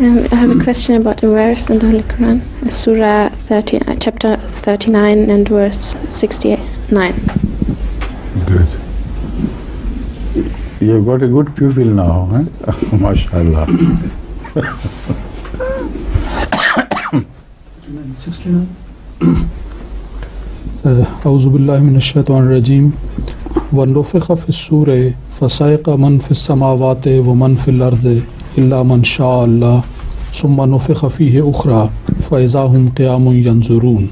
I have a question about a verse in the Holy Quran, Surah 30, chapter 39 and verse 69. Good. You've got a good pupil now, huh? MashaAllah. 69. أعوذ بالله من الشيطان الرجيم ونفخ في الصور فصعق من في السماوات ومن في الأرض إلا من شاء الله ثم نفخ فيه أخرى فإذا هم قيام ينظرون.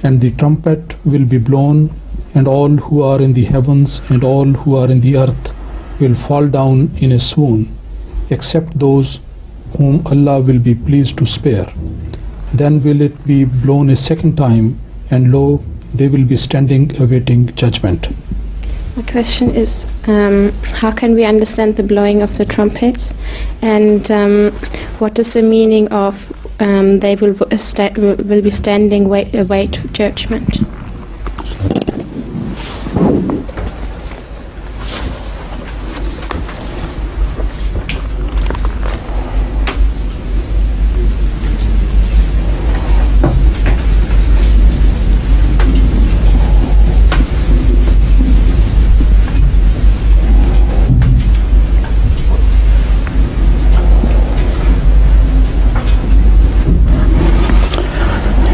And the trumpet will be blown, and all who are in the heavens and all who are in the earth will fall down in a swoon, except those whom Allah will be pleased to spare. Then will it be blown a second time, and lo, they will be standing awaiting judgment. My question is, how can we understand the blowing of the trumpets, and what is the meaning of they will be standing await judgment?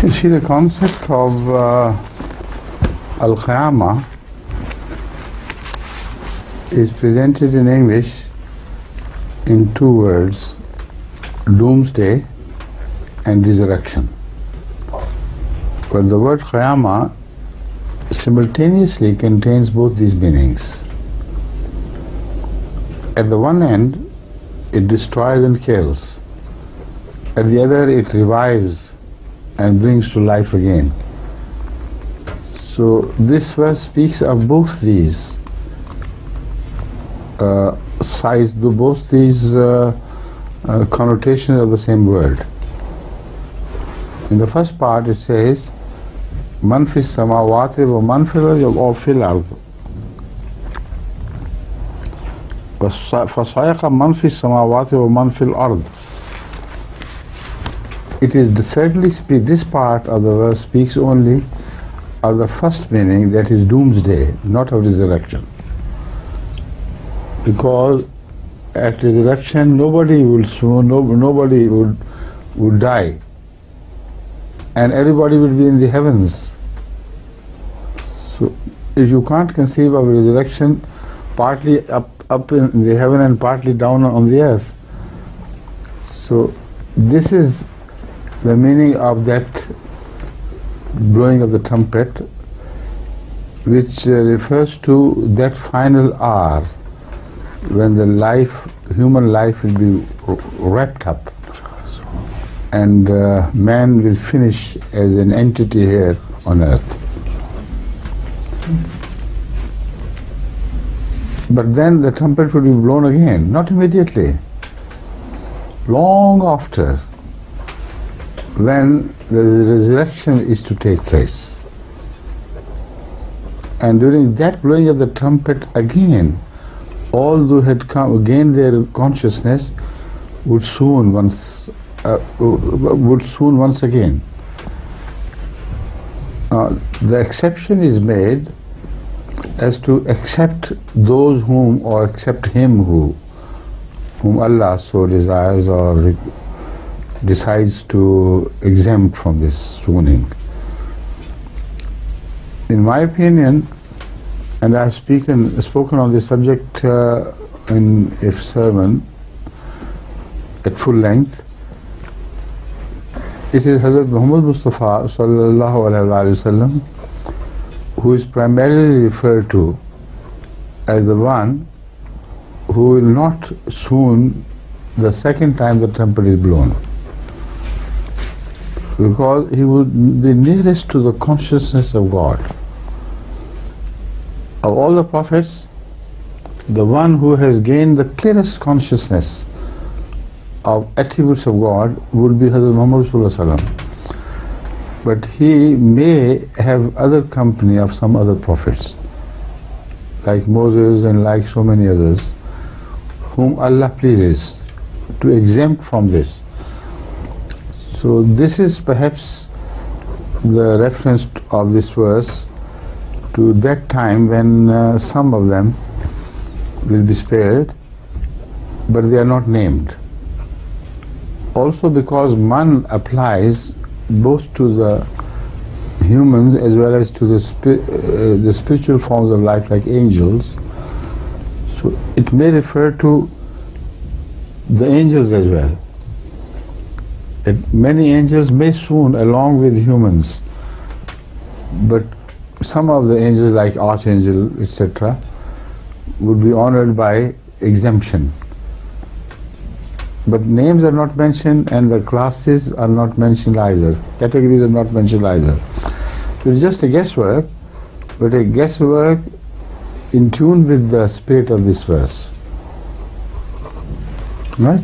See, the concept of Al-Qiyamah is presented in English in two words: doomsday and resurrection. But the word Qiyamah simultaneously contains both these meanings. At the one end, it destroys and kills. At the other, it revives and brings to life again. So this verse speaks of both these sides, both these connotations of the same word. In the first part it says, Man fis samawati wa man fil ardi wa fil ard. Fasayaqa man fis samawati wa man fil ard. It is certainly this part of the verse speaks only of the first meaning, that is doomsday, not of resurrection. Because at resurrection nobody would die, and everybody will be in the heavens. So if you can't conceive of resurrection, partly up in the heaven and partly down on the earth, so this is the meaning of that blowing of the trumpet, which refers to that final hour when the human life will be wrapped up, and man will finish as an entity here on earth. But then the trumpet will be blown again, not immediately, long after, when the resurrection is to take place. And during that blowing of the trumpet again, all who had gained their consciousness would soon once again. The exception is made as to accept those accept him whom Allah so desires or decides to exempt from this swooning. In my opinion, and I have spoken on this subject in a sermon at full length, it is Hazrat Muhammad Mustafa sallallahu alaihi wasallam who is primarily referred to as the one who will not swoon the second time the trumpet is blown, because he would be nearest to the consciousness of God. Of all the prophets, the one who has gained the clearest consciousness of attributes of God would be Hazrat Muhammad Sallallahu Alaihi Wasallam. But he may have other company of some other prophets, like Moses and like so many others, whom Allah pleases to exempt from this. So this is perhaps the reference of this verse to that time when some of them will be spared, but they are not named. Also because man applies both to the humans as well as to the spiritual forms of life like angels. So it may refer to the angels as well. That many angels may swoon along with humans, but some of the angels like archangel, etc., would be honored by exemption. But names are not mentioned and the classes are not mentioned either. Categories are not mentioned either. So it's just a guesswork, but a guesswork in tune with the spirit of this verse. Right?